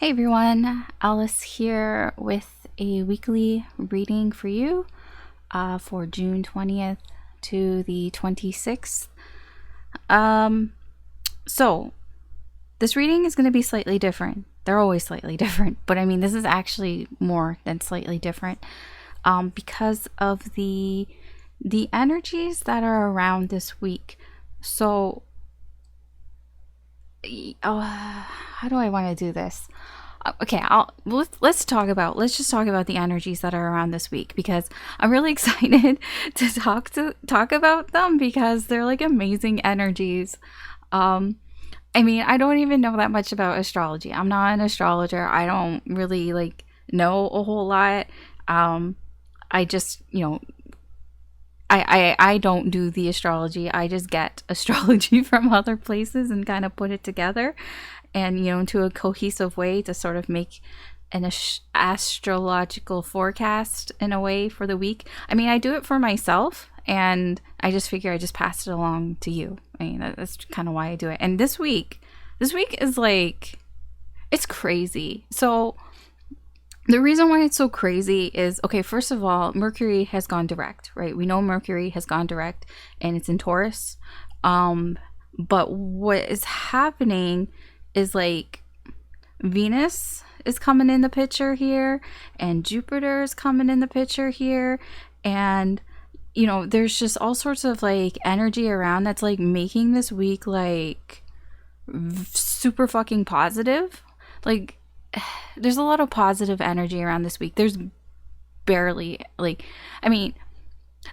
Hey everyone, Alice here with a weekly reading for you for June 20th to the 26th. So this reading is going to be slightly different. They're always slightly different, but I mean, this is actually more than slightly different because of the energies that are around this week. So, how do I want to do this? Okay, let's just talk about the energies that are around this week because I'm really excited to talk about them because they're like amazing energies. I mean, I don't even know that much about astrology. I'm not an astrologer. I don't really like know a whole lot. I just, I don't do the astrology. I just get astrology from other places and kind of put it together and, into a cohesive way to sort of make an astrological forecast in a way for the week. I mean, I do it for myself and I just figure I just pass it along to you. I mean, that's kind of why I do it. And this week is like, it's crazy. So, the reason why it's so crazy is, okay, first of all, Mercury has gone direct, right? We know Mercury has gone direct and it's in Taurus. But what is happening is like Venus is coming in the picture here and Jupiter is coming in the picture here. And, there's just all sorts of like energy around that's like making this week like super fucking positive. Like, there's a lot of positive energy around this week. There's barely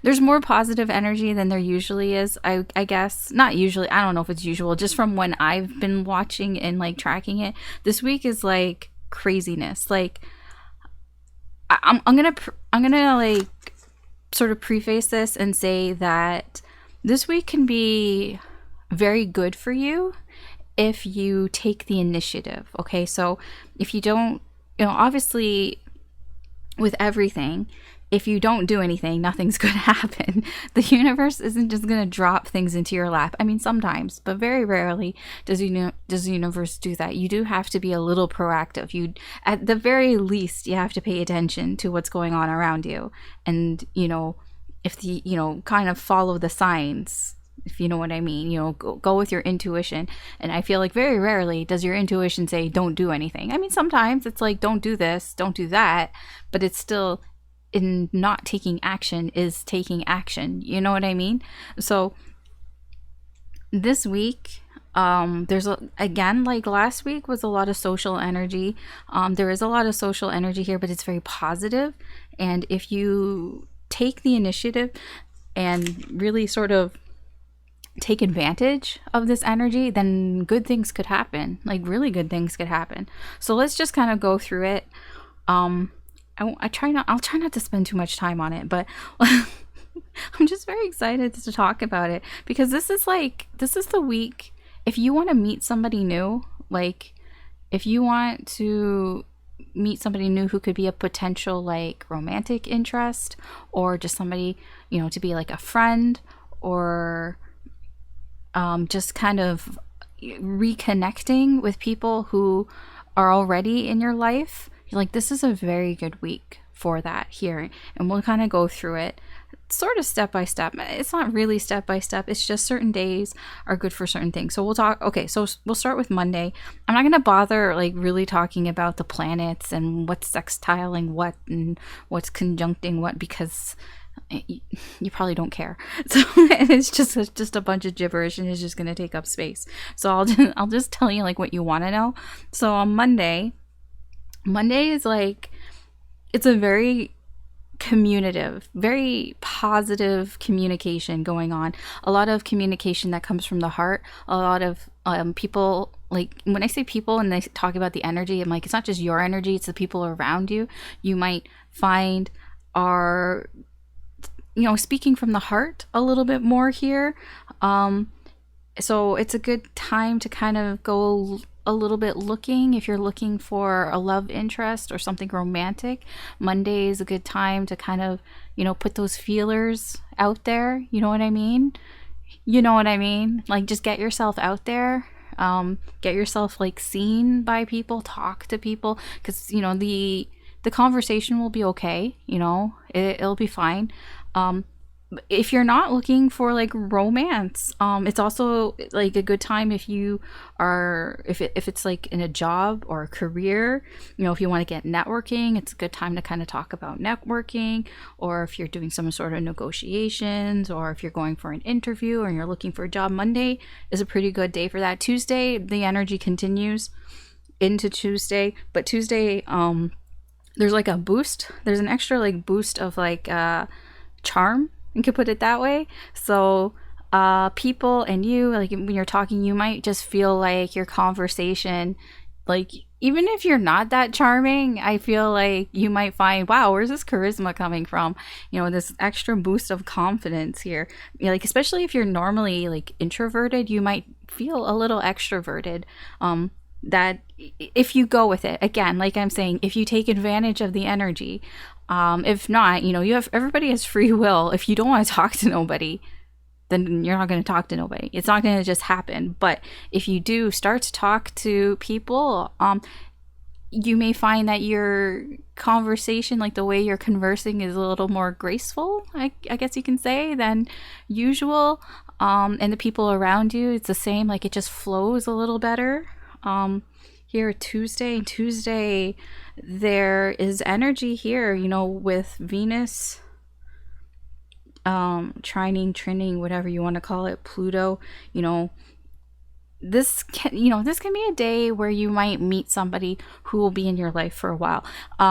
there's more positive energy than there usually is. I guess not usually. I don't know if it's usual. Just from when I've been watching and like tracking it, this week is like craziness. Like I'm gonna like sort of preface this and say that this week can be very good for you if you take the initiative. Okay, so if you don't, obviously with everything, if you don't do anything, nothing's going to happen. The universe isn't just going to drop things into your lap. I mean, sometimes, but very rarely does the universe do that. You do have to be a little proactive. You, at the very least, you have to pay attention to what's going on around you, and if the kind of follow the signs. If you know what I mean, go with your intuition. And I feel like very rarely does your intuition say, don't do anything. I mean, sometimes it's like, don't do this, don't do that, but it's still in not taking action is taking action. You know what I mean? So this week, again, like last week was a lot of social energy. There is a lot of social energy here, but it's very positive. And if you take the initiative and really sort of take advantage of this energy, then good things could happen. Like really good things could happen. So let's just kind of go through it. I'll try not to spend too much time on it, but I'm just very excited to talk about it because this is the week. If you want to meet somebody new, like if you want to meet somebody new who could be a potential like romantic interest or just somebody, to be like a friend or just kind of reconnecting with people who are already in your life, like this is a very good week for that here. And we'll kind of go through it sort of step by step. It's not really step by step. It's just certain days are good for certain things. So we'll talk. Okay, so we'll start with Monday. I'm not going to bother like really talking about the planets and what's sextiling what and what's conjuncting what because you probably don't care. So it's just a bunch of gibberish and it's just going to take up space. So I'll just tell you like what you want to know. So on Monday is like, it's a very communicative, very positive communication going on. A lot of communication that comes from the heart. A lot of people, like when I say people and they talk about the energy, I'm like, it's not just your energy, it's the people around you. You might find are speaking from the heart a little bit more here. So it's a good time to kind of go a little bit looking if you're looking for a love interest or something romantic. Monday is a good time to kind of, put those feelers out there. You know what I mean? Like just get yourself out there. Get yourself like seen by people, talk to people, because the conversation will be okay. It'll be fine. If you're not looking for like romance, it's also like a good time if you are, if it's like in a job or a career, if you want to get networking, it's a good time to kind of talk about networking. Or if you're doing some sort of negotiations, or if you're going for an interview or you're looking for a job, Monday is a pretty good day for that. Tuesday, the energy continues into Tuesday, but Tuesday, there's like a boost. There's an extra like boost of like charm, you could put it that way. So people and you, like when you're talking, you might just feel like your conversation, like even if you're not that charming, I feel like you might find, wow, where's this charisma coming from? This extra boost of confidence here. Like especially if you're normally like introverted, you might feel a little extroverted. That if you go with it, again, like I'm saying, if you take advantage of the energy. If not, everybody has free will. If you don't want to talk to nobody, then you're not going to talk to nobody. It's not going to just happen. But if you do start to talk to people, you may find that your conversation, like the way you're conversing, is a little more graceful, I guess you can say, than usual. And the people around you, it's the same. Like it just flows a little better. Here Tuesday, there is energy here, with Venus, trining, whatever you want to call it, Pluto, this can be a day where you might meet somebody who will be in your life for a while.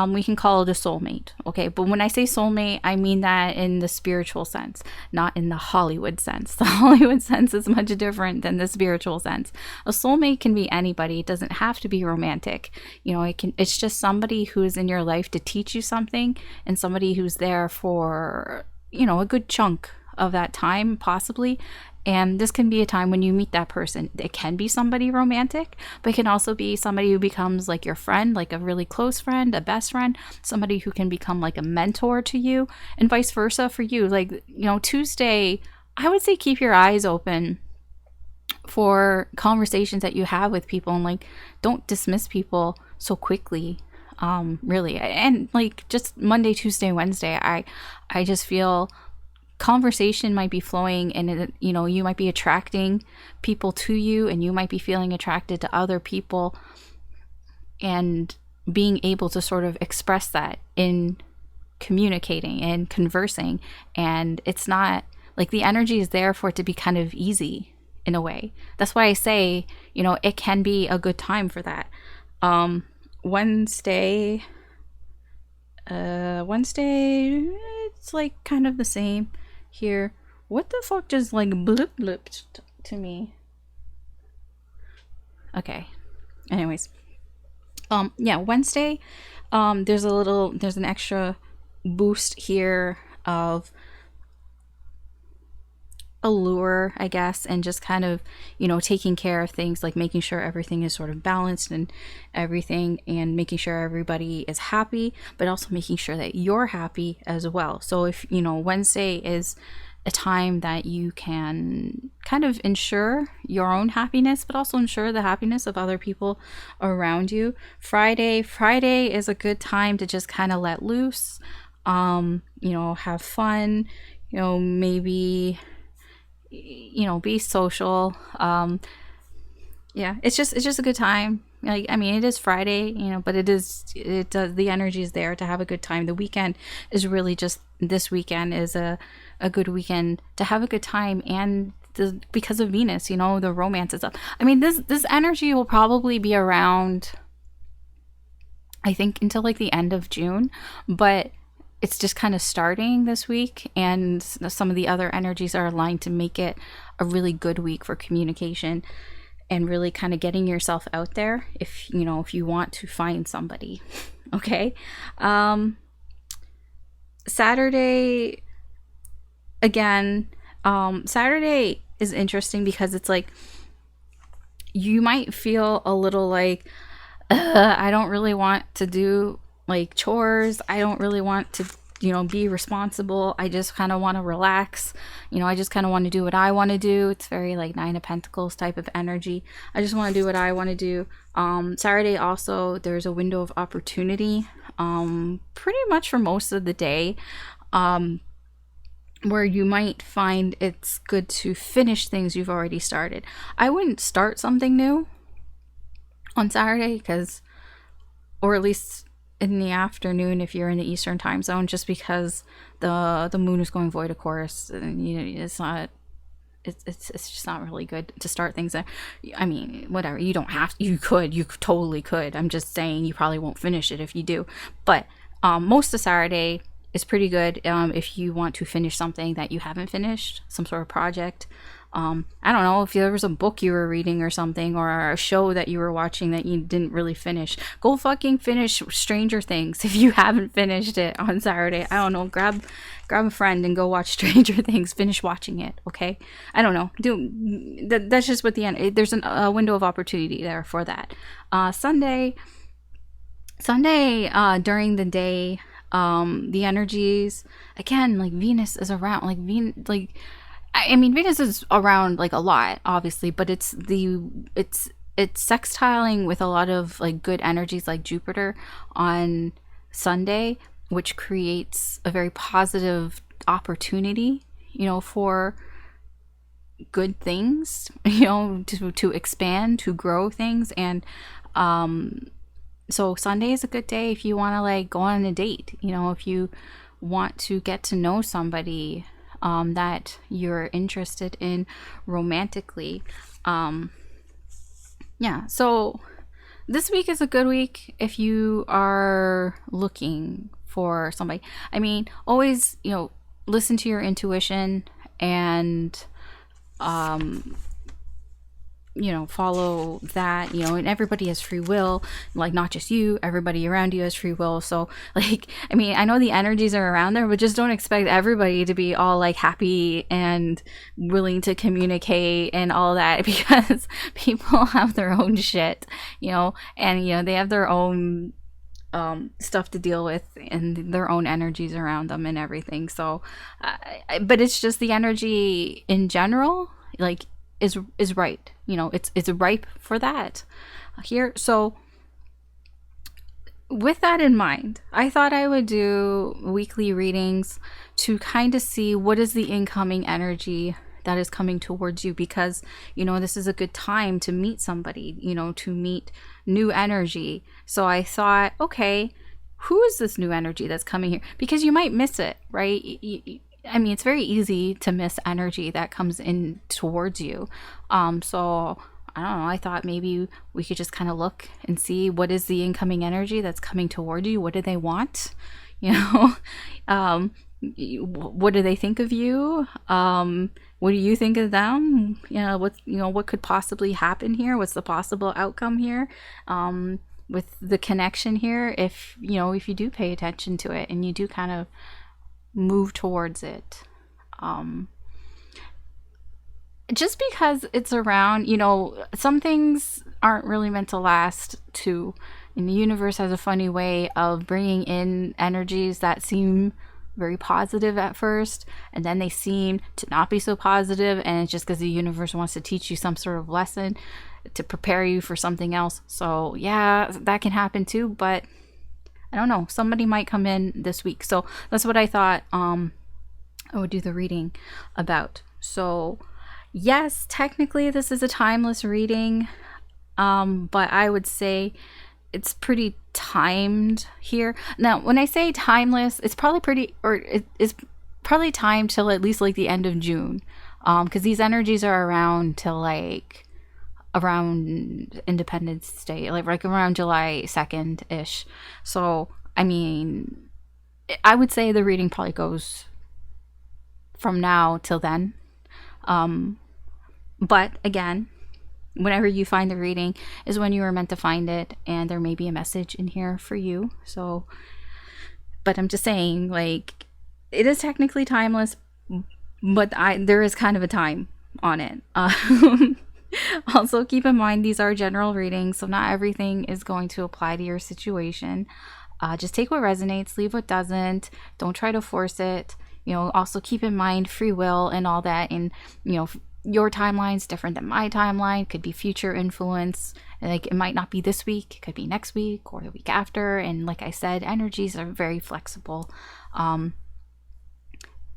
We can call it a soulmate, okay? But when I say soulmate, I mean that in the spiritual sense, not in the Hollywood sense. The Hollywood sense is much different than the spiritual sense. A soulmate can be anybody. It doesn't have to be romantic. It's just somebody who is in your life to teach you something, and somebody who's there for, a good chunk of that time, possibly. And this can be a time when you meet that person. It can be somebody romantic, but it can also be somebody who becomes like your friend, like a really close friend, a best friend, somebody who can become like a mentor to you, and vice versa for you. Like, Tuesday, I would say keep your eyes open for conversations that you have with people, and like don't dismiss people so quickly. Really. And like just Monday, Tuesday, Wednesday, I just feel conversation might be flowing, and you might be attracting people to you, and you might be feeling attracted to other people, and being able to sort of express that in communicating and conversing. And it's not like the energy is there for it to be kind of easy in a way. That's why I say, it can be a good time for that. Wednesday, it's like kind of the same here. What the fuck just like blipped to me? Okay. Anyways. Wednesday, there's an extra boost here of allure, I guess, and just kind of, taking care of things, like making sure everything is sort of balanced and everything, and making sure everybody is happy, but also making sure that you're happy as well. So if, Wednesday is a time that you can kind of ensure your own happiness, but also ensure the happiness of other people around you. Friday is a good time to just kind of let loose, have fun, maybe, be social. It's just a good time. Like, I mean, it is Friday, but the energy is there to have a good time. The weekend is really just, this weekend is a good weekend to have a good time. And because of Venus, the romance is up. I mean, this energy will probably be around, I think, until like the end of June, but it's just kind of starting this week, and some of the other energies are aligned to make it a really good week for communication and really kind of getting yourself out there if you want to find somebody. Okay. Saturday, again, Saturday is interesting because it's like you might feel a little like, I don't really want to do like chores. I don't really want to be responsible. I just kind of want to relax. I just kind of want to do what I want to do. It's very like Nine of Pentacles type of energy. I just want to do what I want to do. Saturday also, there's a window of opportunity, pretty much for most of the day, where you might find it's good to finish things you've already started. I wouldn't start something new on Saturday, or at least in the afternoon if you're in the Eastern time zone, just because the moon is going void, of course, and it's just not really good to start things. I mean, whatever, you totally could. I'm just saying you probably won't finish it if you do. But most of Saturday is pretty good if you want to finish something that you haven't finished, some sort of project. I don't know, if there was a book you were reading or something, or a show that you were watching that you didn't really finish, go fucking finish Stranger Things if you haven't finished it on Saturday. I don't know, grab a friend and go watch Stranger Things, finish watching it, okay? I don't know, that's just what the end, there's a window of opportunity there for that. Sunday during the day, the energies, again, like Venus is around, Venus is around like a lot, obviously, but it's sextiling with a lot of like good energies like Jupiter on Sunday, which creates a very positive opportunity, for good things, to expand, to grow things. And so Sunday is a good day if you want to like go on a date, if you want to get to know somebody that you're interested in romantically. So this week is a good week if you are looking for somebody. I mean, always, listen to your intuition and follow that, and everybody has free will, like not just you, everybody around you has free will. So like, I mean, I know the energies are around there, but just don't expect everybody to be all like happy and willing to communicate and all that, because people have their own shit, and they have their own stuff to deal with and their own energies around them and everything. So but it's just the energy in general, like, is right. It's ripe for that here. So with that in mind, I thought I would do weekly readings to kind of see what is the incoming energy that is coming towards you, because this is a good time to meet somebody, to meet new energy. So I thought, okay, who is this new energy that's coming here? Because you might miss it, right? I mean, it's very easy to miss energy that comes in towards you. So I don't know, I thought maybe we could just kind of look and see what is the incoming energy that's coming toward you. What do they want? What do they think of you? What do you think of them? What could possibly happen here? What's the possible outcome here? With the connection here, if you do pay attention to it and you do kind of move towards it, just because it's around, some things aren't really meant to last too, and the universe has a funny way of bringing in energies that seem very positive at first, and then they seem to not be so positive, and it's just because the universe wants to teach you some sort of lesson to prepare you for something else. So yeah, that can happen too, but I don't know, somebody might come in this week. So that's what I thought I would do the reading about. So yes, technically this is a timeless reading, but I would say it's pretty timed here. Now, when I say timeless, it's probably it's probably timed till at least like the end of June, because these energies are around till like around Independence Day, like around July 2nd ish. So I mean, I would say the reading probably goes from now till then. But again, whenever you find the reading is when you were meant to find it, and there may be a message in here for you. So, but I'm just saying, like, it is technically timeless, but there is kind of a time on it. Also, keep in mind, these are general readings, so not everything is going to apply to your situation. Just take what resonates, leave what doesn't. Don't try to force it. You know, also keep in mind free will and all that. And, you know, your timeline's different than my timeline. Could be future influence. Like, it might not be this week. It could be next week or the week after. And like I said, energies are very flexible.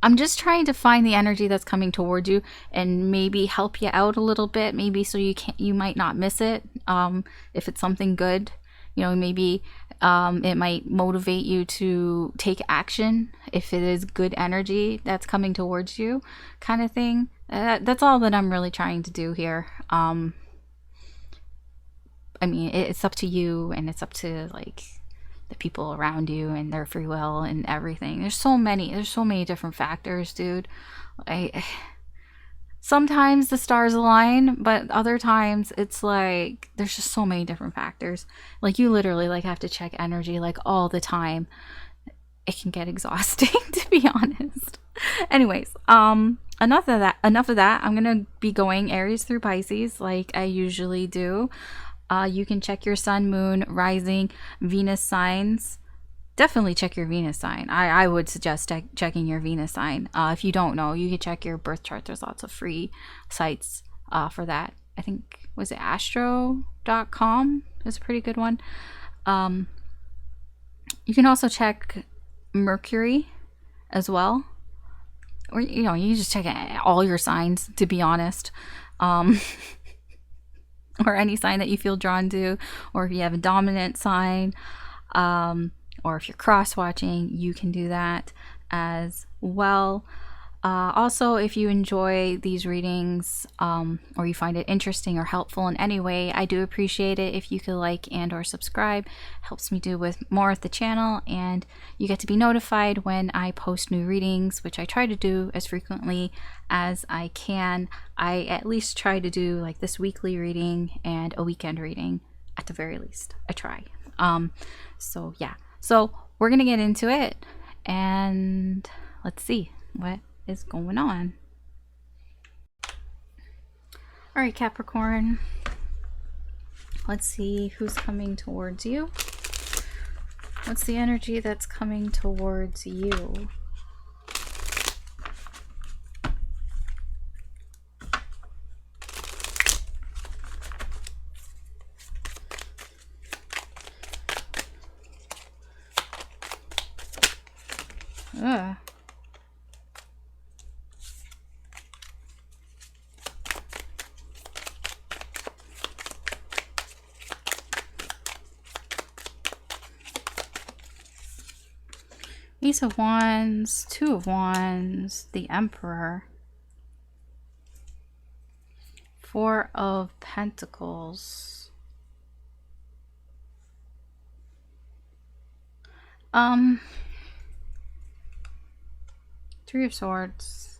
I'm just trying to find the energy that's coming towards you and maybe help you out a little bit, maybe so you might not miss it. If it's something good, you know, maybe it might motivate you to take action if it is good energy that's coming towards you, kind of thing. That's all that I'm really trying to do here. I mean, it's up to you, and it's up to like the people around you and their free will and everything. There's so many different factors, dude. Sometimes the stars align, but other times it's like there's just so many different factors. Like, you literally like have to check energy like all the time. It can get exhausting, to be honest. Anyways, enough of that. I'm gonna be going Aries through Pisces like I usually do. You can check your sun, moon, rising, Venus signs. Definitely check your Venus sign. I would suggest checking your Venus sign. If you don't know, you can check your birth chart. There's lots of free sites for that. I think, was it astro.com is a pretty good one. You can also check Mercury as well. Or, you know, you just check all your signs, to be honest. Or any sign that you feel drawn to, or if you have a dominant sign, or if you're cross-watching, you can do that as well. Also, if you enjoy these readings, or you find it interesting or helpful in any way, I do appreciate it if you could like and or subscribe. Helps me do with more of the channel, and you get to be notified when I post new readings, which I try to do as frequently as I can. I at least try to do like this weekly reading and a weekend reading at the very least. I try. So yeah. So we're gonna get into it, and let's see what is going on. All right, Capricorn, let's see who's coming towards you. What's the energy that's coming towards you? Ugh. Ace of Wands, Two of Wands, the Emperor, Four of Pentacles, Three of Swords.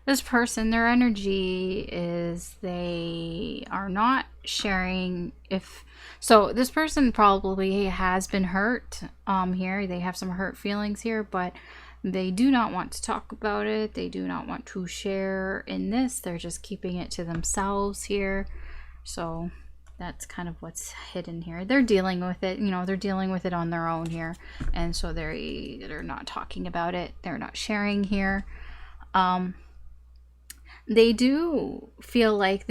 This person, their energy is they are not sharing. So this person probably has been hurt here. They have some hurt feelings here, but they do not want to talk about it. They do not want to share in this. They're just keeping it to themselves here. So that's kind of what's hidden here. They're dealing with it, you know, they're dealing with it on their own here. And so they're not talking about it. They're not sharing here. They do feel like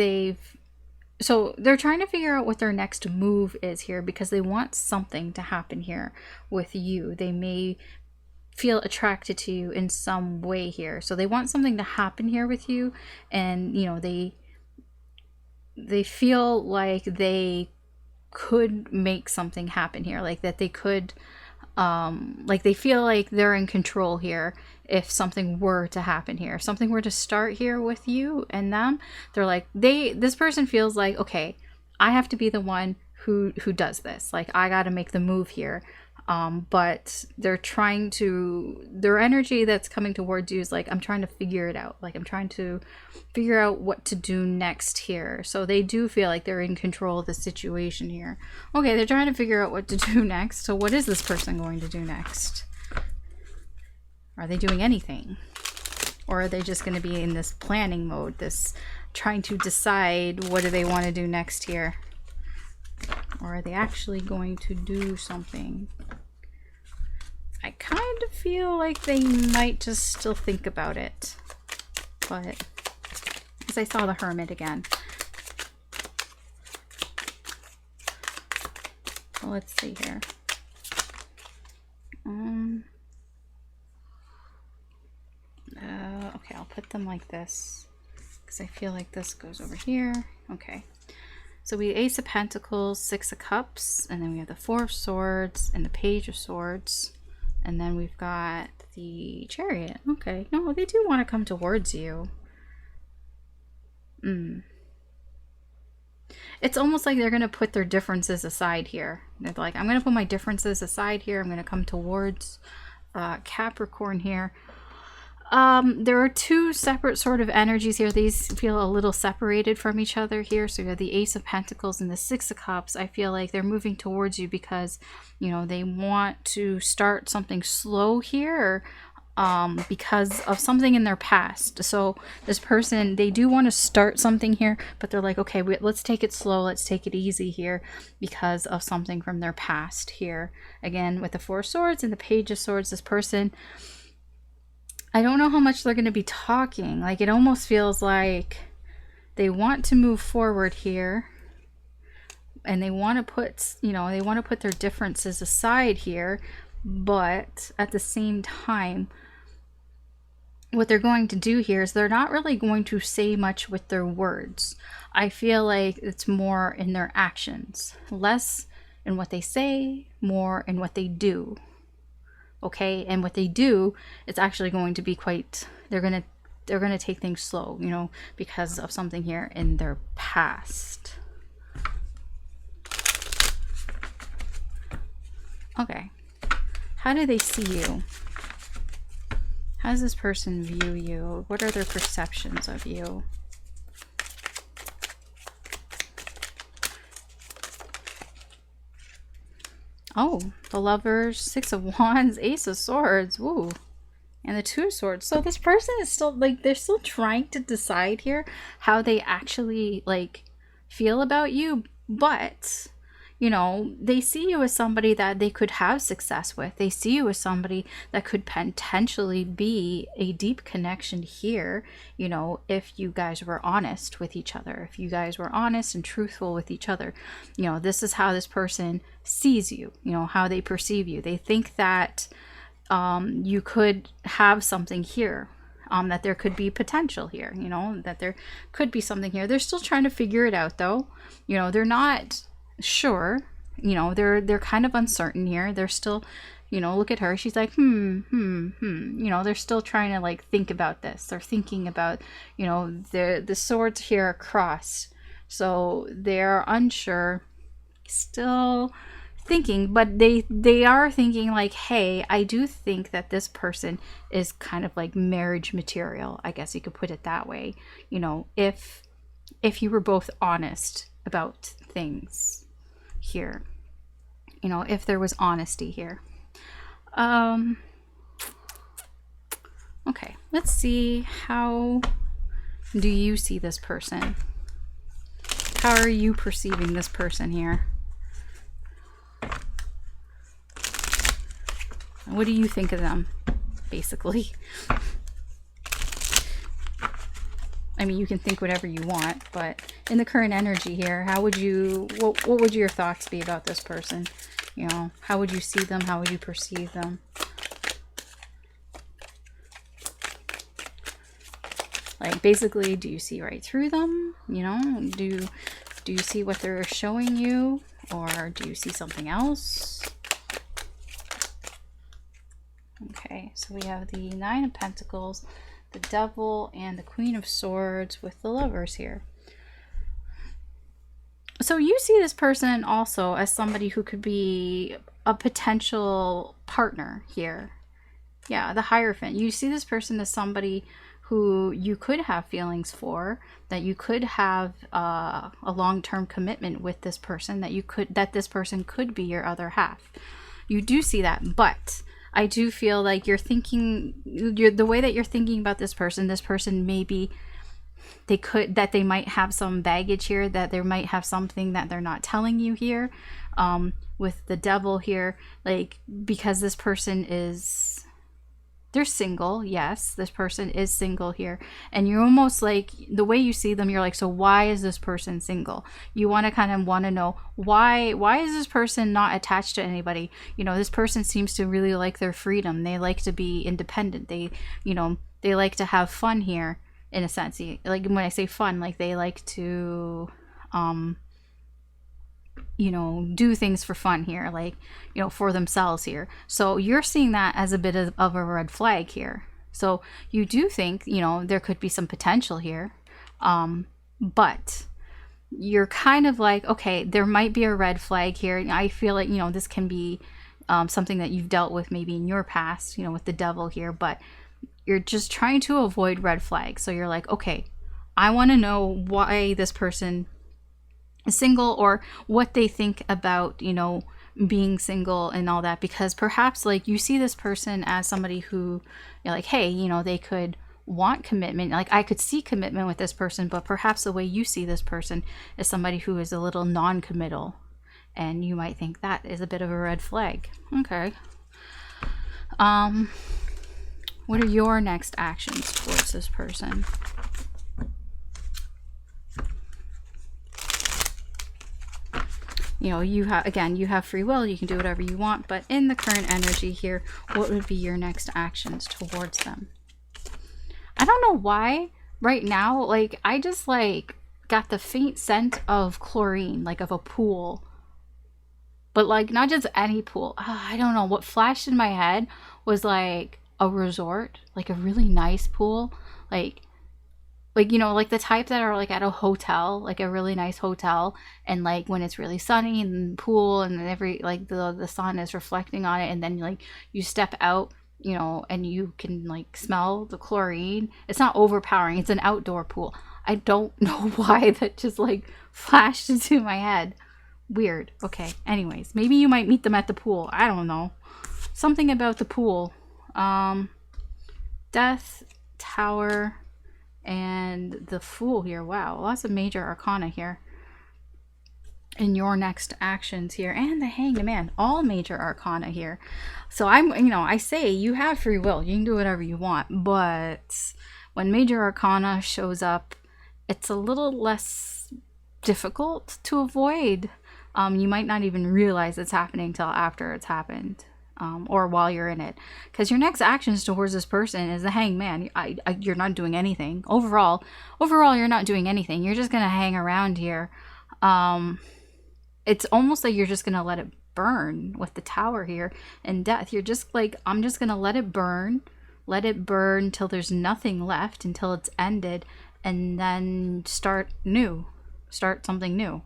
so they're trying to figure out what their next move is here, because they want something to happen here with you. They may feel attracted to you in some way here. So they want something to happen here with you, and you know, they feel like they could make something happen here, like that they could like they feel like they're in control here. If something were to happen here, if something were to start here with you and them, they're like, this person feels like, okay, I have to be the one who does this. Like, I got to make the move here. But they're trying to, their energy that's coming towards you is like, I'm trying to figure it out. Like, I'm trying to figure out what to do next here. So they do feel like they're in control of the situation here. Okay, they're trying to figure out what to do next. So what is this person going to do next? Are they doing anything? Or are they just going to be in this planning mode, this trying to decide what do they want to do next here? Or are they actually going to do something? I kind of feel like they might just still think about it. But, because I saw the Hermit again. So let's see here. Okay, I'll put them like this. Because I feel like this goes over here. Okay. So we Ace of Pentacles, Six of Cups, and then we have the Four of Swords and the Page of Swords. And then we've got the Chariot. Okay. No, they do want to come towards you. It's almost like they're going to put their differences aside here. They're like, I'm going to put my differences aside here. I'm going to come towards Capricorn here. There are two separate sort of energies here. These feel a little separated from each other here. So you have the Ace of Pentacles and the Six of Cups. I feel like they're moving towards you because, you know, they want to start something slow here, because of something in their past. So this person, they do want to start something here, but they're like, okay, let's take it slow. Let's take it easy here because of something from their past here. Again, with the Four of Swords and the Page of Swords, this person, I don't know how much they're going to be talking. Like, it almost feels like they want to move forward here. And they want to put, you know, they want to put their differences aside here. But at the same time, what they're going to do here is they're not really going to say much with their words. I feel like it's more in their actions. Less in what they say, more in what they do. Okay, and what they do, it's actually going to be quite, they're gonna take things slow, you know, because of something here in their past. Okay, how do they see you? How does this person view you? What are their perceptions of you? Oh, the Lovers, Six of Wands, Ace of Swords, woo, and the Two of Swords. So this person is still, like, they're still trying to decide here how they actually, like, feel about you, but, you know, they see you as somebody that they could have success with. They see you as somebody that could potentially be a deep connection here, you know, if you guys were honest with each other, if you guys were honest and truthful with each other. You know, this is how this person sees you, you know, how they perceive you. They think that you could have something here, that there could be potential here, you know, that there could be something here. They're still trying to figure it out, though. You know, they're not sure, you know, they're kind of uncertain here. They're still, you know, look at her, she's like, you know, they're still trying to, like, think about this. They're thinking about, you know, the swords here are crossed, so they're unsure, still thinking, but they are thinking like, hey, I do think that this person is kind of like marriage material, I guess you could put it that way. You know, if you were both honest about things here, you know, if there was honesty here. Okay, let's see, how do you see this person? How are you perceiving this person here? What do you think of them, basically? I mean, you can think whatever you want, but in the current energy here, how would you, what would your thoughts be about this person? You know, how would you see them? How would you perceive them? Like, basically, do you see right through them? You know, do you see what they're showing you? Or do you see something else? Okay, so we have the Nine of Pentacles, the Devil, and the Queen of Swords with the Lovers here. So you see this person also as somebody who could be a potential partner here. Yeah, the Hierophant. You see this person as somebody who you could have feelings for, that you could have a long-term commitment with this person, that this person could be your other half. You do see that, but I do feel like you're thinking, the way that you're thinking about this person may be they might have some baggage here, that they might have something that they're not telling you here. With the devil here, like, because this person is, they're single. Yes, this person is single here. And you're almost like, the way you see them, you're like, so why is this person single? You want to kind of want to know why is this person not attached to anybody? This person seems to really like their freedom. They like to be independent. They like to have fun here, in a sense. Like, when I say fun, like, they like to do things for fun here, like, for themselves here. So you're seeing that as a bit of a red flag here. So you do think, there could be some potential here. But you're kind of like, okay, there might be a red flag here. I feel like, this can be something that you've dealt with maybe in your past, with the devil here, but you're just trying to avoid red flags. So you're like, okay, I want to know why this person single, or what they think about being single and all that, because perhaps, like, you see this person as somebody who you're like, hey, they could want commitment. Like, I could see commitment with this person, but perhaps the way you see this person is somebody who is a little non-committal, and you might think that is a bit of a red flag. Okay. What are your next actions towards this person? You have free will. You can do whatever you want. But in the current energy here, what would be your next actions towards them? I don't know why right now, like, I just, like, got the faint scent of chlorine, like, of a pool. But, like, not just any pool. I don't know. What flashed in my head was, like, a resort. Like, a really nice pool. Like, like the type that are, like, at a hotel, like a really nice hotel, and, like, when it's really sunny and pool, and every, like, the sun is reflecting on it, and then, like, you step out, and you can, like, smell the chlorine. It's not overpowering. It's an outdoor pool. I don't know why that just, like, flashed into my head. Weird. Okay. Anyways, maybe you might meet them at the pool. I don't know. Something about the pool. Death, Tower, and the Fool here. Wow, lots of major arcana here in your next actions here, and the Hanged Man. All major arcana here. So I say you have free will. You can do whatever you want, but when major arcana shows up, it's a little less difficult to avoid. You might not even realize it's happening till after it's happened. Or while you're in it, because your next actions towards this person is the Hanged Man. You're not doing anything overall. You're not doing anything. You're just gonna hang around here. It's almost like you're just gonna let it burn with the Tower here and Death. You're just like, I'm just gonna let it burn till there's nothing left, until it's ended, and then start something new.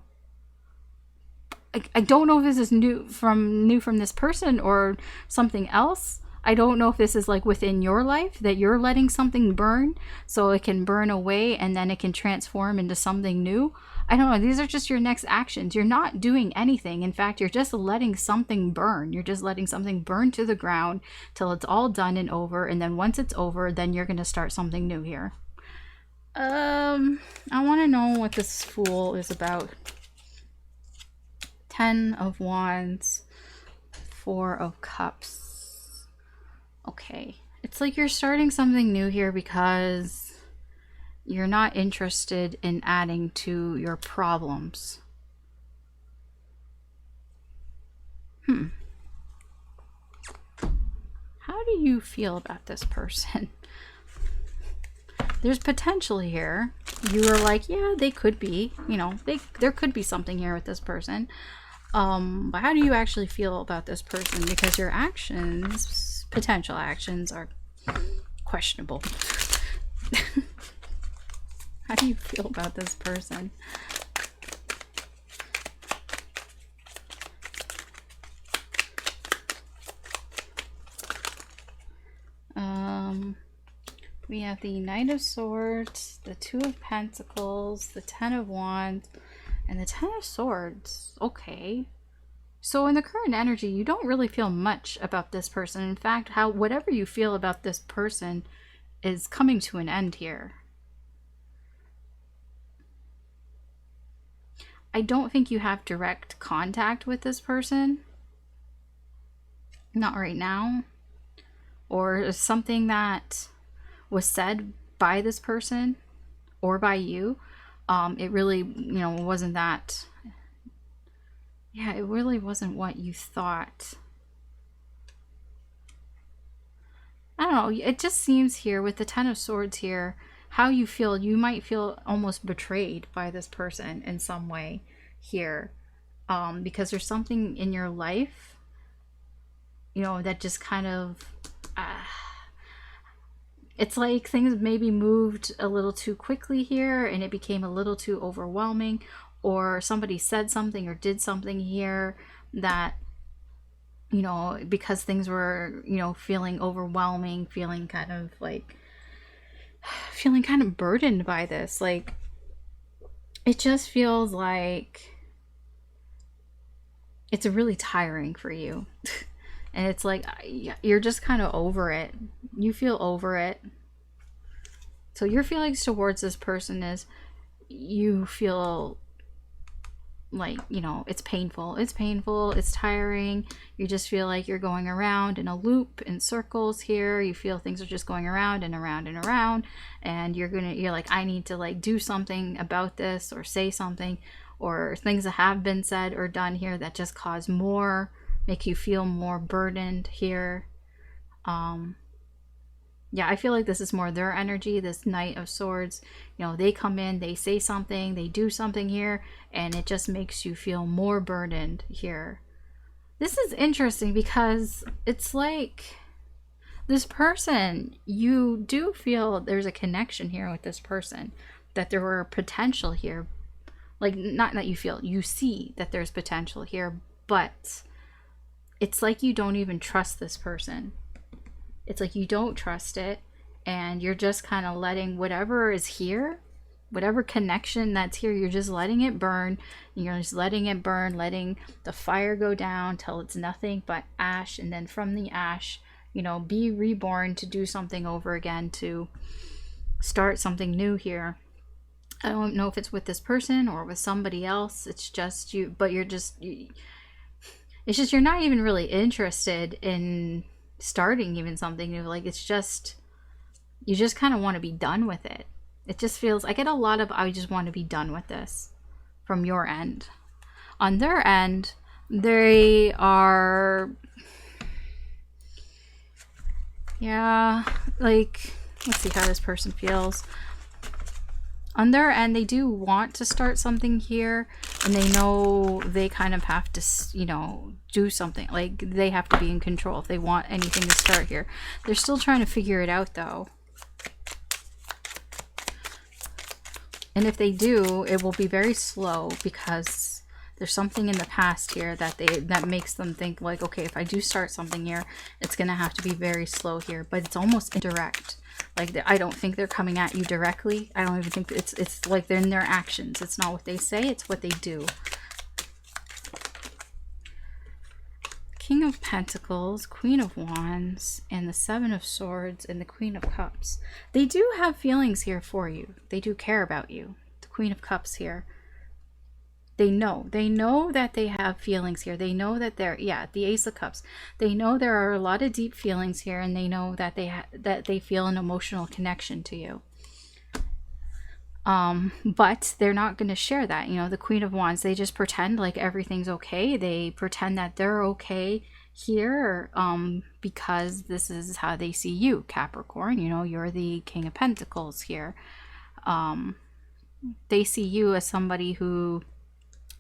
I don't know if this is new from this person or something else. I don't know if this is, like, within your life, that you're letting something burn so it can burn away and then it can transform into something new. I don't know. These are just your next actions. You're not doing anything. In fact, you're just letting something burn. You're just letting something burn to the ground till it's all done and over. And then once it's over, then you're going to start something new here. I want to know what this Fool is about. 10 of Wands, 4 of Cups. Okay. It's like you're starting something new here because you're not interested in adding to your problems. How do you feel about this person? There's potential here. You are like, yeah, they could be, there could be something here with this person. But how do you actually feel about this person? Because your actions, potential actions, are questionable. How do you feel about this person? We have the Knight of Swords, the Two of Pentacles, the 10 of Wands, and the 10 of Swords. Okay. So in the current energy, you don't really feel much about this person. In fact, whatever you feel about this person is coming to an end here. I don't think you have direct contact with this person. Not right now. Or something that was said by this person or by you. It really, wasn't that. Yeah, it really wasn't what you thought. I don't know. It just seems here with the Ten of Swords here, how you feel. You might feel almost betrayed by this person in some way here. Because there's something in your life, that just kind of... it's like things maybe moved a little too quickly here and it became a little too overwhelming, or somebody said something or did something here that, because things were, feeling overwhelming, feeling kind of burdened by this. Like, it just feels like it's really tiring for you. And it's like, you're just kind of over it. You feel over it. So your feelings towards this person is, you feel like, it's painful. It's painful. It's tiring. You just feel like you're going around in a loop, in circles here. You feel things are just going around and around and around. And you're like, I need to do something about this, or say something, or things that have been said or done here that just cause more, make you feel more burdened here. Yeah, I feel like this is more their energy, this Knight of Swords. They come in, they say something, they do something here, and it just makes you feel more burdened here. This is interesting because it's like this person, you do feel there's a connection here with this person, that there were potential here. Like, not that you feel, you see that there's potential here, but it's like you don't even trust this person. It's like you don't trust it, and you're just kind of letting whatever is here, whatever connection that's here, you're just letting it burn. You're just letting it burn, letting the fire go down till it's nothing but ash, and then from the ash, be reborn to do something over again, to start something new here. I don't know if it's with this person or with somebody else. It's just you, but it's just you're not even really interested in starting even something new. Like, it's just, you just kind of want to be done with it. It just feels, I get a lot of, I just want to be done with this from your end. On their end, they are, yeah, like, let's see how this person feels. On their end, they do want to start something here, and they know they kind of have to, do something. Like, they have to be in control if they want anything to start here. They're still trying to figure it out, though. And if they do, it will be very slow, because there's something in the past here that makes them think, like, okay, if I do start something here, it's going to have to be very slow here. But it's almost indirect. Like, I don't think they're coming at you directly. I don't even think it's like they're in their actions. It's not what they say, it's what they do. King of Pentacles, Queen of Wands, and the Seven of Swords, and the Queen of Cups. They do have feelings here for you. They do care about you. The Queen of Cups here. They know that they have feelings here. They know that the Ace of Cups. They know there are a lot of deep feelings here, and they know that they feel an emotional connection to you. But they're not going to share that. The Queen of Wands, they just pretend like everything's okay. They pretend that they're okay here, because this is how they see you, Capricorn. You're the King of Pentacles here. They see you as somebody who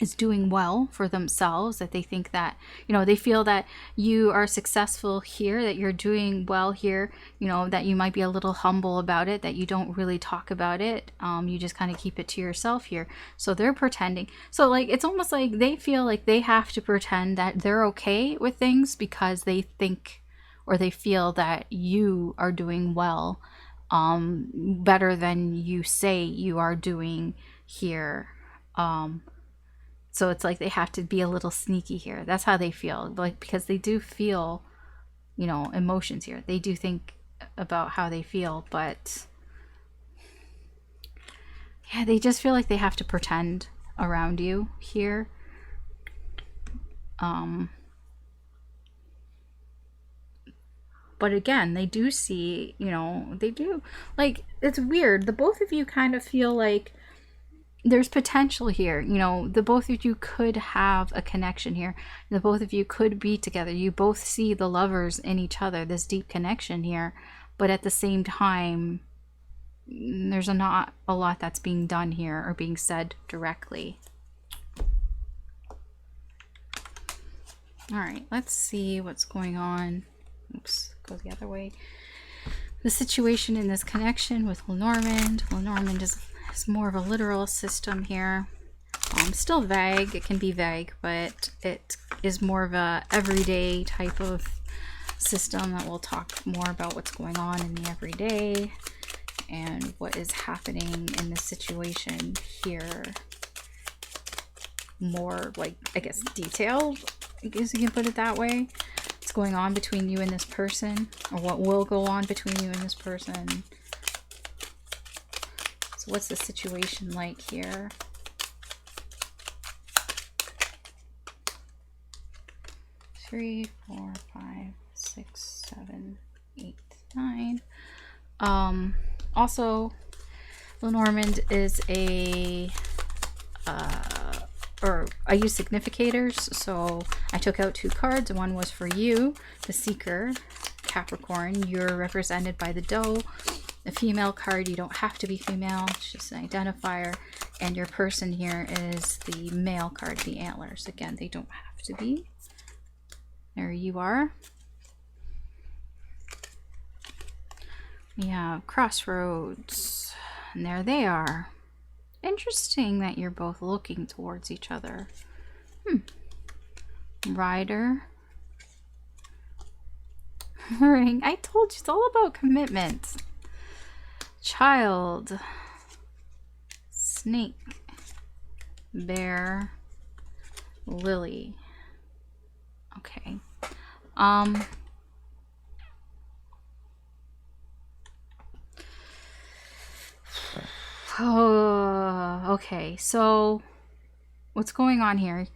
is doing well for themselves, that they think that, they feel that you are successful here, that you're doing well here, that you might be a little humble about it, that you don't really talk about it. You just kind of keep it to yourself here. So they're pretending. So, like, it's almost like they feel like they have to pretend that they're okay with things because they think, or they feel that you are doing well, better than you say you are doing here. So it's like they have to be a little sneaky here. That's how they feel. Like, because they do feel, emotions here. They do think about how they feel, but yeah, they just feel like they have to pretend around you here. But again, they do see, they do, like, it's weird. The both of you kind of feel like there's potential here. The both of you could have a connection here. The both of you could be together. You both see the lovers in each other, this deep connection here. But at the same time, there's not a lot that's being done here or being said directly. All right, let's see what's going on. Oops, go the other way. The situation in this connection with Lenormand. Lenormand is more of a literal system here. Still vague. It can be vague, but it is more of a everyday type of system that we'll talk more about what's going on in the everyday and what is happening in this situation here. More, like, I guess, detailed, I guess you can put it that way. What's going on between you and this person, or what will go on between you and this person. So what's the situation like here? Three, 4, 5, 6, 7, 8, 9. Also, Lenormand is a or I use significators, so I took out 2 cards. One was for you, the Seeker, Capricorn. You're represented by the doe. The female card, you don't have to be female, it's just an identifier. And your person here is the male card, the antlers. Again, they don't have to be. There you are. We have Crossroads, and there they are. Interesting that you're both looking towards each other. Rider. Ring. I told you, it's all about commitment. Child. Snake. Bear. Lily. Okay. Oh, okay. So what's going on here?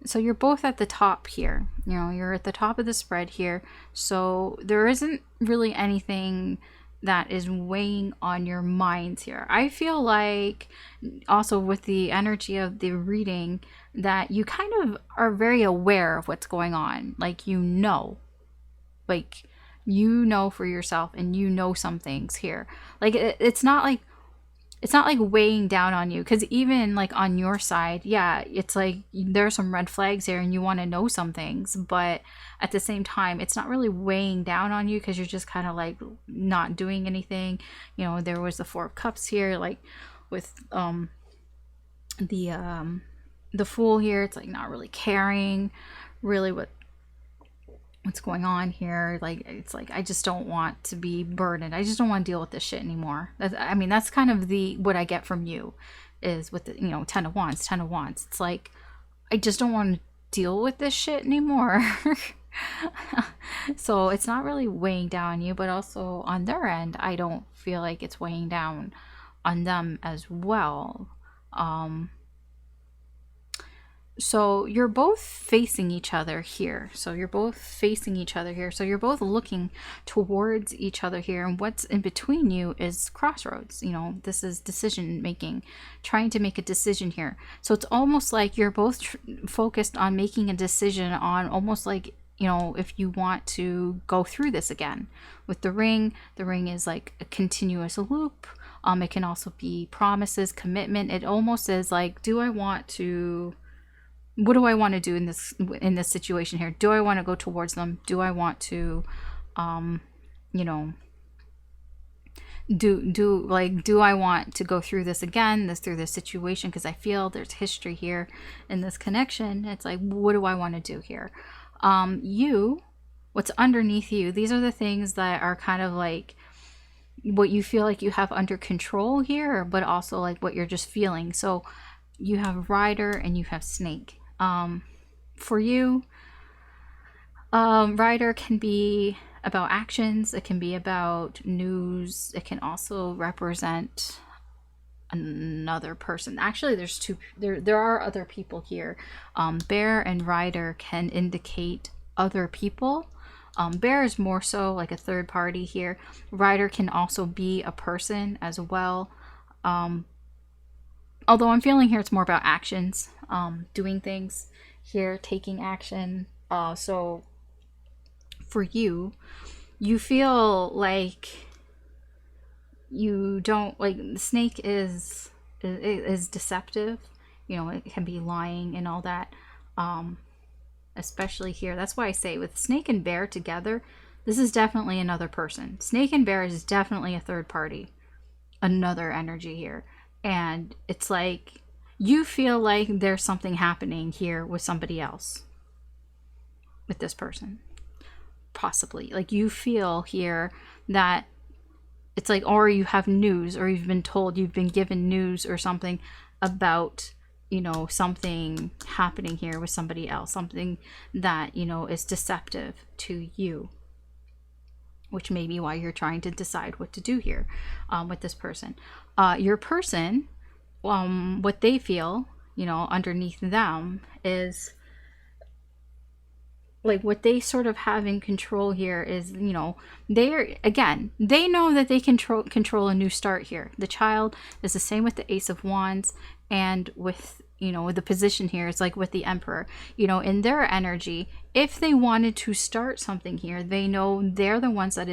So you're both at the top here. You're at the top of the spread here. So there isn't really anything that is weighing on your minds here. I feel like also with the energy of the reading that you kind of are very aware of what's going on. Like, like, for yourself, and some things here. Like, it's not like weighing down on you, because even like on your side, yeah, it's like there's some red flags there and you want to know some things, but at the same time it's not really weighing down on you because you're just kind of like not doing anything. There was the 4 of Cups here, like with the Fool here. It's like not really caring really what's going on here. Like, it's like, I just don't want to be burdened. I just don't want to deal with this shit anymore. That's kind of what I get from you, is with the 10 of Wands. It's like, I just don't want to deal with this shit anymore. So it's not really weighing down on you, but also on their end, I don't feel like it's weighing down on them as well. So you're both facing each other here. So you're both looking towards each other here. And what's in between you is crossroads. This is decision making, trying to make a decision here. So it's almost like you're both focused on making a decision on almost like, if you want to go through this again. With the ring is like a continuous loop. It can also be promises, commitment. It almost is like, what do I want to do in this situation here? Do I want to go towards them? Do I want to, do I want to go through this again, through this situation? Because I feel there's history here in this connection. It's like, what do I want to do here? What's underneath you, these are the things that are kind of like what you feel like you have under control here, but also like what you're just feeling. So you have Rider and you have Snake. For you, Rider can be about actions. It can be about news. It can also represent another person. Actually, there's two. There are other people here. Bear and Rider can indicate other people. Bear is more so like a third party here. Rider can also be a person as well. Although I'm feeling here it's more about actions, doing things here, taking action. So for you, you feel like you don't like the snake is deceptive. You know, it can be lying and all that. Especially here. That's why I say with snake and bear together, this is definitely another person. Snake and bear is definitely a third party, another energy here. And it's like you feel like there's something happening here with somebody else, with this person, possibly. Like you feel here that it's like, or you have news, or you've been told, you've been given news or something about, you know, something happening here with somebody else, something that, you know, is deceptive to you, which may be why you're trying to decide what to do here with this person. Your person, what they feel, you know, underneath them is like what they sort of have in control here is, you know, they know that they control a new start here. The child is the same with the Ace of Wands, and with, you know, the position here, it's like with the Emperor, you know, in their energy, if they wanted to start something here, they know they're the ones that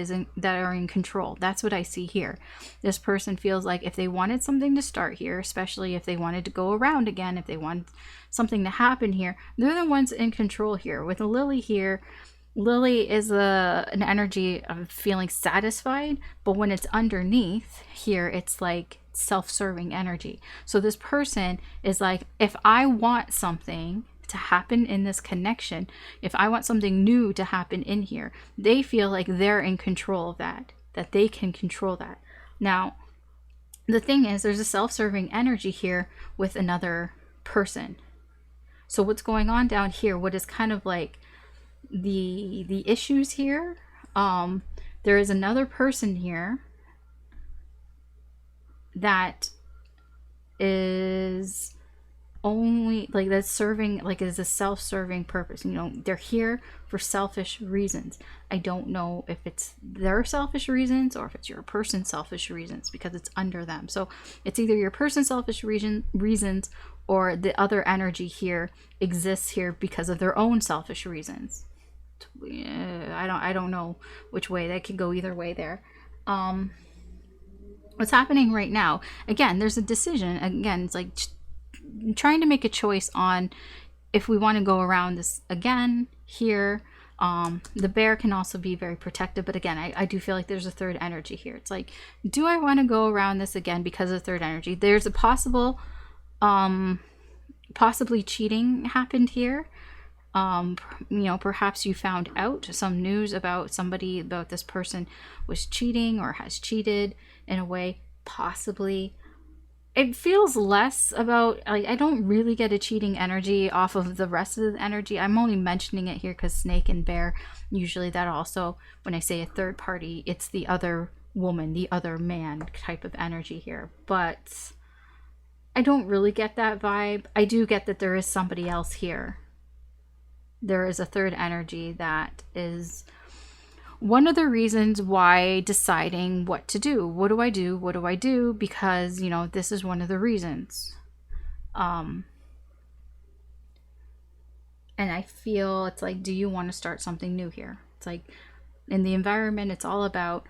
are in control. That's what I see here. This person feels like if they wanted something to start here, especially if they wanted to go around again, if they want something to happen here, they're the ones in control here. With a Lily here, Lily is an energy of feeling satisfied, but when it's underneath here, it's like self-serving energy. So this person is like, if I want something to happen in this connection, if I want something new to happen in here, they feel like they're in control of that they can control that. Now, the thing is, there's a self-serving energy here with another person. So what's going on down here, what is kind of like the issues here, there is another person here that is only like that's serving, like is a self-serving purpose. You know, they're here for selfish reasons. I don't know if it's their selfish reasons or if it's your person's selfish reasons, because it's under them. So it's either your person's selfish reasons or the other energy here exists here because of their own selfish reasons. I don't know which way. That could go either way there. What's happening right now, again, there's a decision. Again, it's like trying to make a choice on if we want to go around this again here. The bear can also be very protective, but again, I do feel like there's a third energy here. It's like, do I want to go around this again because of third energy? There's a possibly cheating happened here. You know, perhaps you found out some news about somebody, about this person was cheating or has cheated in a way, possibly. It feels less about, like, I don't really get a cheating energy off of the rest of the energy. I'm only mentioning it here because snake and bear, usually that also, when I say a third party, it's the other woman, the other man type of energy here. But I don't really get that vibe. I do get that there is somebody else here. There is a third energy that is one of the reasons why deciding what to do. What do I do? What do I do? Because, you know, this is one of the reasons. And I feel it's like, do you want to start something new here? It's like in the environment, it's all about,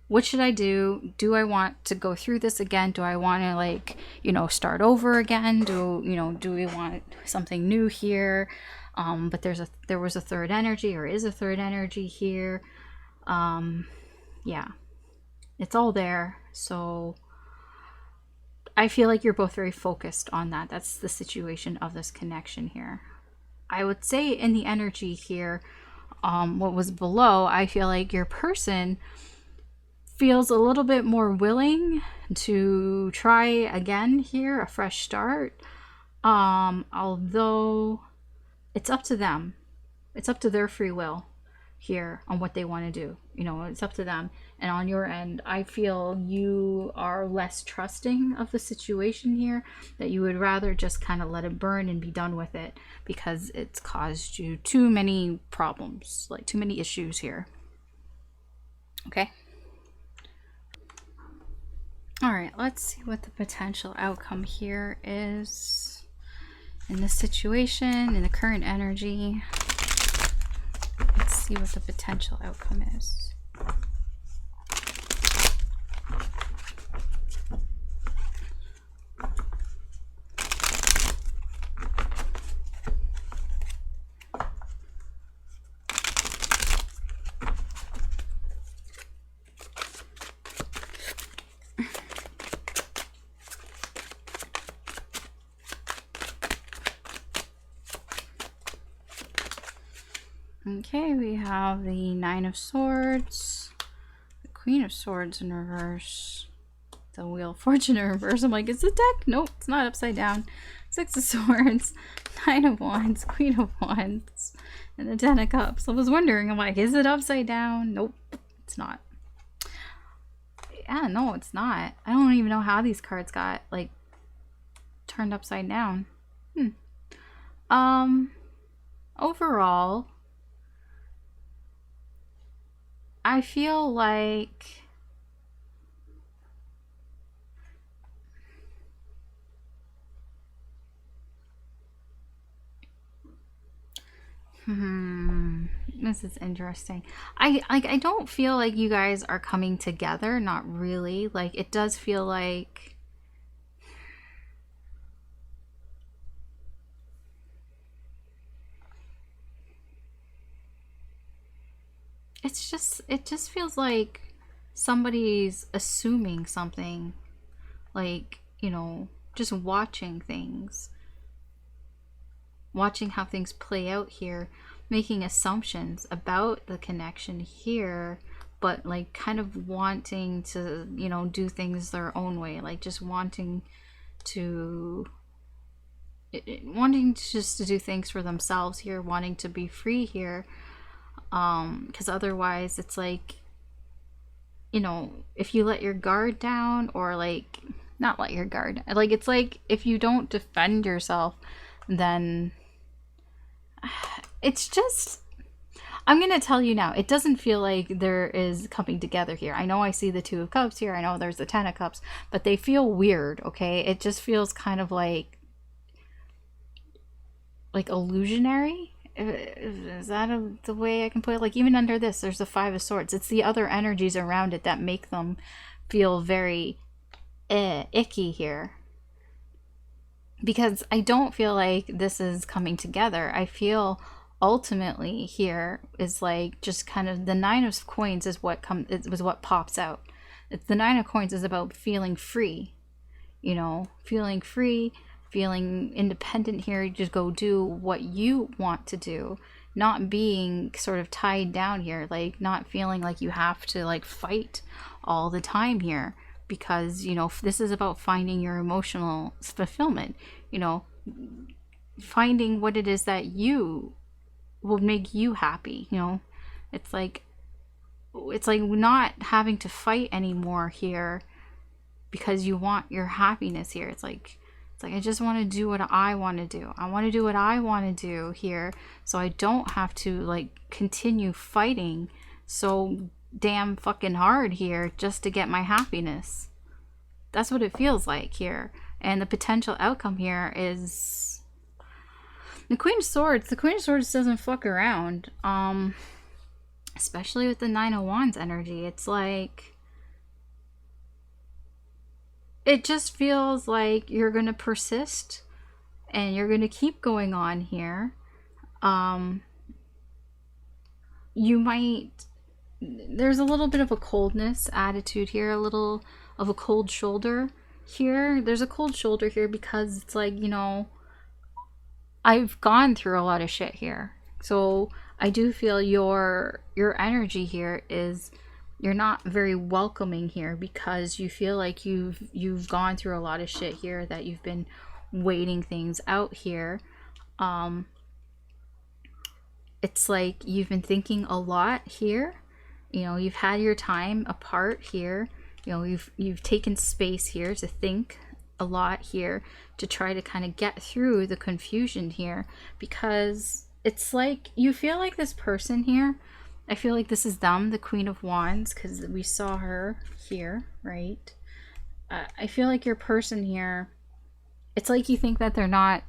what should I do? Do I want to go through this again? Do I want to, like, you know, start over again? Do we want something new here? But there was a third energy, or is a third energy here. Yeah, it's all there. So I feel like you're both very focused on that. That's the situation of this connection here. I would say in the energy here, what was below, I feel like your person feels a little bit more willing to try again here, a fresh start. Although it's up to them. It's up to their free will here on what they want to do. You know, it's up to them. And on your end, I feel you are less trusting of the situation here, that you would rather just kind of let it burn and be done with it because it's caused you too many problems, like too many issues here. Okay? All right, let's see what the potential outcome here is in this situation, in the current energy. Let's see what the potential outcome is. Okay, we have the Nine of Swords, the Queen of Swords in reverse, the Wheel of Fortune in reverse. I'm like, is the deck? Nope, it's not upside down. Six of Swords, Nine of Wands, Queen of Wands, and the Ten of Cups. I was wondering, I'm like, is it upside down? Nope, it's not. Yeah, no, it's not. I don't even know how these cards got, like, turned upside down. Overall, I feel like this is interesting. I don't feel like you guys are coming together, not really. Like, it does feel like it just feels like somebody's assuming something, like, you know, just watching things, watching how things play out here, making assumptions about the connection here, but like kind of wanting to, you know, do things their own way, like just wanting to just to do things for themselves here, wanting to be free here, because otherwise it's like, you know, if you let your guard down, or like not let your guard, like it's like if you don't defend yourself, then it's just, I'm gonna tell you now, it doesn't feel like there is coming together here. I know I see the Two of Cups here, I know there's the Ten of Cups, but they feel weird. Okay, it just feels kind of like illusionary. Is that the way I can put it? Like, even under this, there's the Five of Swords. It's the other energies around it that make them feel very icky here. Because I don't feel like this is coming together. I feel ultimately here is like just kind of the Nine of Coins is what pops out. It's the Nine of Coins is about feeling free, you know, feeling free, feeling independent here. You just go do what you want to do, not being sort of tied down here, like not feeling like you have to like fight all the time here, because, you know, this is about finding your emotional fulfillment, you know, finding what it is that you will make you happy, you know. It's like not having to fight anymore here because you want your happiness here. It's like I just want to do what I want to do. I want to do what I want to do here, so I don't have to like continue fighting so damn fucking hard here just to get my happiness. That's what it feels like here. And the potential outcome here is the Queen of Swords. The Queen of Swords doesn't fuck around. Especially with the Nine of Wands energy. It's like, it just feels like you're going to persist and you're going to keep going on here. You might, there's a little bit of a coldness attitude here, a little of a cold shoulder here. There's a cold shoulder here because it's like, you know, I've gone through a lot of shit here. So I do feel your energy here is, you're not very welcoming here because you feel like you've gone through a lot of shit here, that you've been waiting things out here. It's like you've been thinking a lot here, You know, you've had your time apart here. You know, you've taken space here to think a lot here, to try to kind of get through the confusion here, because it's like you feel like this person here, I feel like this is them, the Queen of Wands, because we saw her here, right? I feel like your person here, it's like you think that they're not,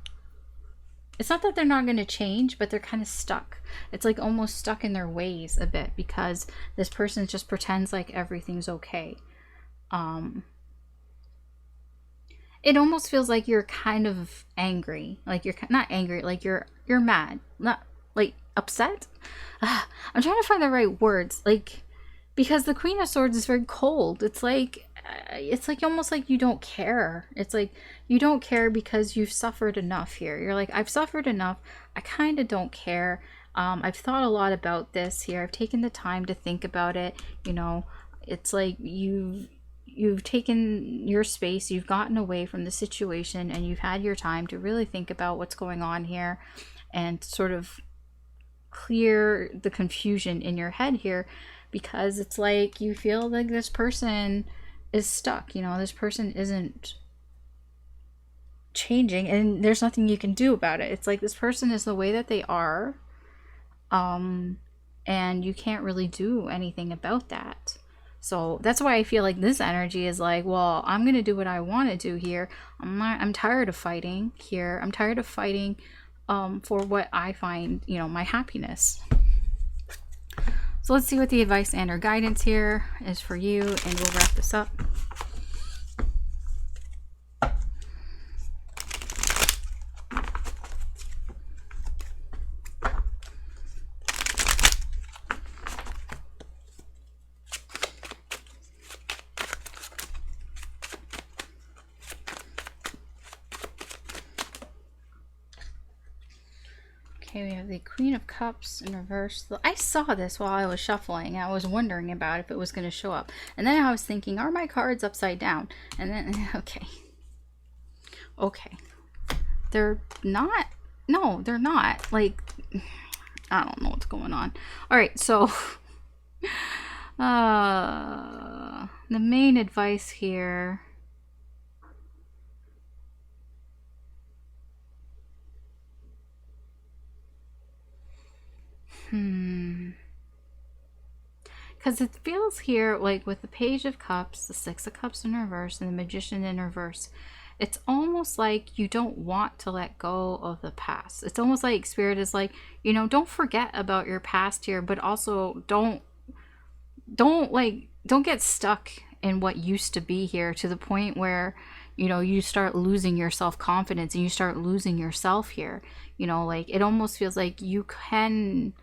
it's not that they're not going to change, but they're kind of stuck. It's like almost stuck in their ways a bit, because this person just pretends like everything's okay. It almost feels like you're kind of angry. Like you're not angry, like you're mad. Not like upset. I'm trying to find the right words. Like, because the Queen of Swords is very cold. It's like almost like you don't care. It's like you don't care because you've suffered enough here. You're like, I've suffered enough. I kind of don't care. I've thought a lot about this here. I've taken the time to think about it. You know, it's like you've taken your space, you've gotten away from the situation, and you've had your time to really think about what's going on here and sort of clear the confusion in your head here, because it's like you feel like this person is stuck. You know, this person isn't changing and there's nothing you can do about it. It's like this person is the way that they are, and you can't really do anything about that. So that's why I feel like this energy is like, well, I'm going to do what I want to do here. I'm tired of fighting here. I'm tired of fighting for what I find, you know, my happiness. So let's see what the advice and or guidance here is for you, and we'll wrap this up. Okay, we have the Queen of Cups in reverse. I saw this while I was shuffling. I was wondering about if it was going to show up. And then I was thinking, are my cards upside down? And then, okay. Okay. They're not. No, they're not. Like, I don't know what's going on. Alright, so the main advice here. Because it feels here like with the Page of Cups, the Six of Cups in reverse, and the Magician in reverse, it's almost like you don't want to let go of the past. It's almost like Spirit is like, you know, don't forget about your past here, but also don't get stuck in what used to be here, to the point where, you know, you start losing your self-confidence and you start losing yourself here. You know, like it almost feels like you can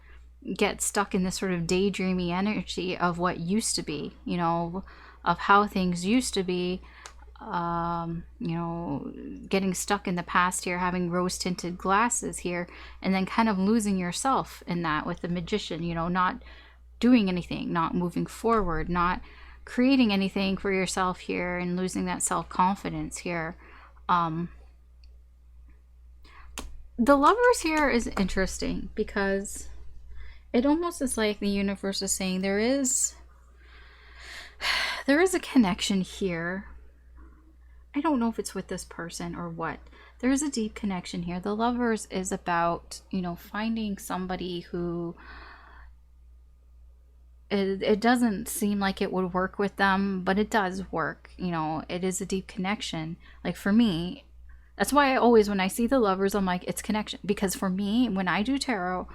get stuck in this sort of daydreamy energy of what used to be, you know, of how things used to be. You know, getting stuck in the past here, having rose tinted glasses here, and then kind of losing yourself in that with the Magician, you know, not doing anything, not moving forward, not creating anything for yourself here, and losing that self-confidence here. The Lovers here is interesting because it almost is like the universe is saying there is a connection here. I don't know if it's with this person or what. There is a deep connection here. The Lovers is about, you know, finding somebody who it doesn't seem like it would work with them, but it does work. You know, it is a deep connection. Like for me, that's why I always, when I see the Lovers, I'm like, it's connection. Because for me, when I do tarot,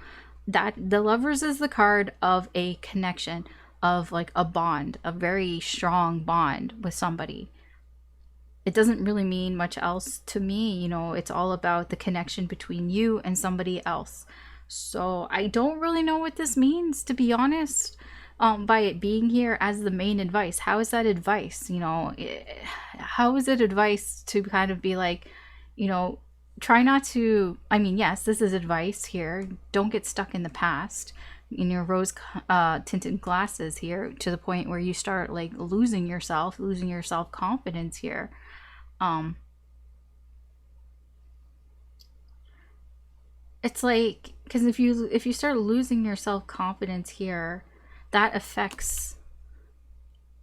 that the Lovers is the card of a connection, of like a bond, a very strong bond with somebody. It doesn't really mean much else to me. You know, it's all about the connection between you and somebody else. So I don't really know what this means, to be honest, by it being here as the main advice. How is that advice? You know, how is it advice to kind of be like, you know, try not to, I mean, yes, this is advice here. Don't get stuck in the past in your rose tinted glasses here, to the point where you start like losing yourself, losing your self-confidence here. It's like, because if you start losing your self-confidence here, that affects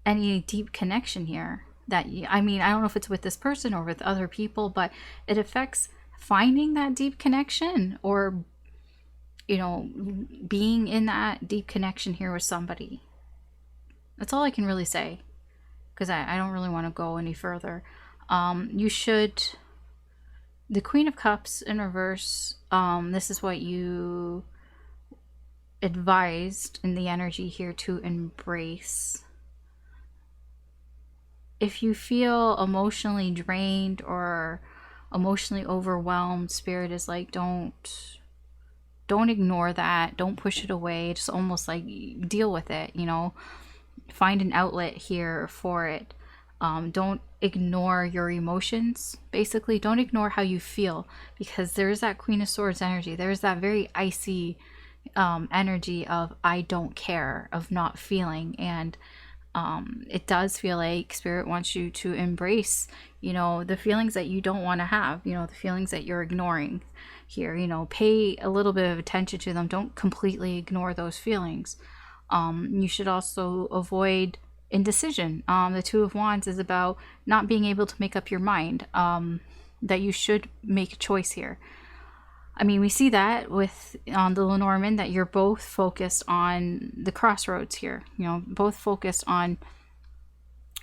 any deep connection here. That I mean, I don't know if it's with this person or with other people, but it affects finding that deep connection, or being in that deep connection here with somebody. That's all I can really say, because I don't really want to go any further. You should, the Queen of Cups in reverse, this is what you advised in the energy here to embrace. If you feel emotionally drained or emotionally overwhelmed, Spirit is like, don't ignore that. Don't push it away. Just almost like deal with it, find an outlet here for it. Don't ignore your emotions. Basically, don't ignore how you feel, because there's that Queen of Swords energy. There's that very icy energy of I don't care, of not feeling. And it does feel like Spirit wants you to embrace, the feelings that you don't want to have, the feelings that you're ignoring here. Pay a little bit of attention to them. Don't completely ignore those feelings. You should also avoid indecision. The Two of Wands is about not being able to make up your mind, that you should make a choice here. I mean, we see that with the Lenormand, that you're both focused on the crossroads here, both focused on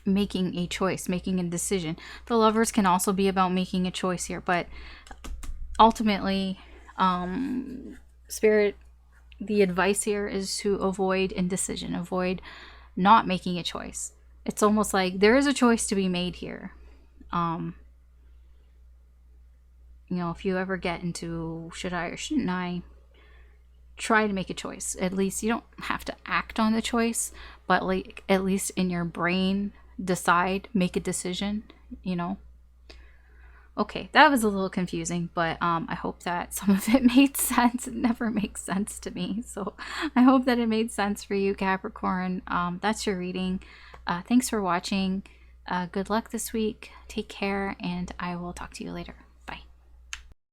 making a choice, making a decision. The Lovers can also be about making a choice here, but ultimately, Spirit, the advice here is to avoid indecision, avoid not making a choice. It's almost like there is a choice to be made here. If you ever get into should I or shouldn't I, try to make a choice. At least you don't have to act on the choice, but like at least in your brain, decide, make a decision, Okay, that was a little confusing, but I hope that some of it made sense. It never makes sense to me, so I hope that it made sense for you, Capricorn. That's your reading. Thanks for watching. Good luck this week. Take care, and I will talk to you later.